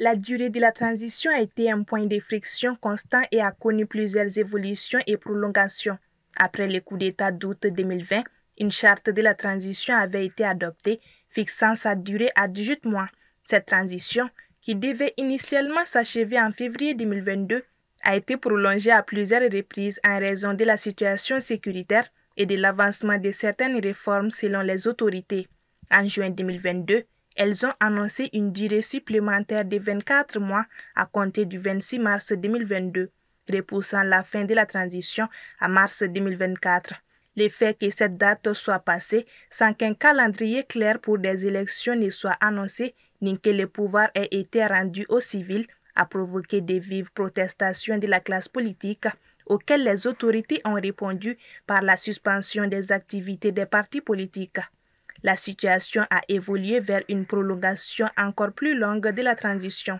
La durée de la transition a été un point de friction constant et a connu plusieurs évolutions et prolongations. Après le coup d'État d'août 2020, une charte de la transition avait été adoptée, fixant sa durée à 18 mois. Cette transition, qui devait initialement s'achever en février 2022, a été prolongée à plusieurs reprises en raison de la situation sécuritaire et de l'avancement de certaines réformes selon les autorités. En juin 2022, elles ont annoncé une durée supplémentaire de 24 mois à compter du 26 mars 2022, repoussant la fin de la transition à mars 2024. Le fait que cette date soit passée sans qu'un calendrier clair pour des élections ne soit annoncé ni que le pouvoir ait été rendu aux civils a provoqué de vives protestations de la classe politique auxquelles les autorités ont répondu par la suspension des activités des partis politiques. La situation a évolué vers une prolongation encore plus longue de la transition.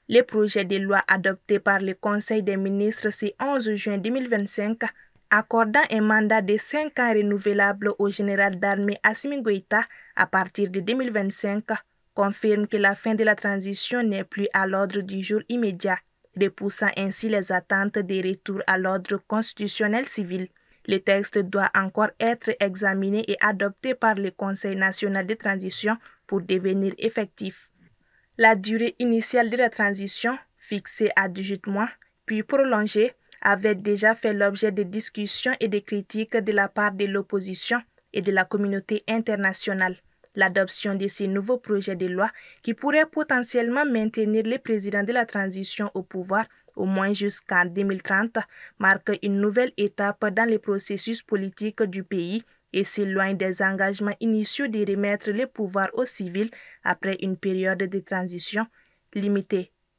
Le projet de loi adopté par le Conseil des ministres ce 11 juin 2025, accordant un mandat de 5 ans renouvelable au général d'armée Assimi Goïta à partir de 2025, confirme que la fin de la transition n'est plus à l'ordre du jour immédiat, repoussant ainsi les attentes de retour à l'ordre constitutionnel civil. Le texte doit encore être examiné et adopté par le Conseil national de transition pour devenir effectif. La durée initiale de la transition, fixée à 18 mois, puis prolongée, avait déjà fait l'objet de discussions et de critiques de la part de l'opposition et de la communauté internationale. L'adoption de ces nouveaux projets de loi, qui pourraient potentiellement maintenir le président de la transition au pouvoir au moins jusqu'en 2030, marque une nouvelle étape dans le processus politique du pays et s'éloigne des engagements initiaux de remettre le pouvoir aux civils après une période de transition limitée.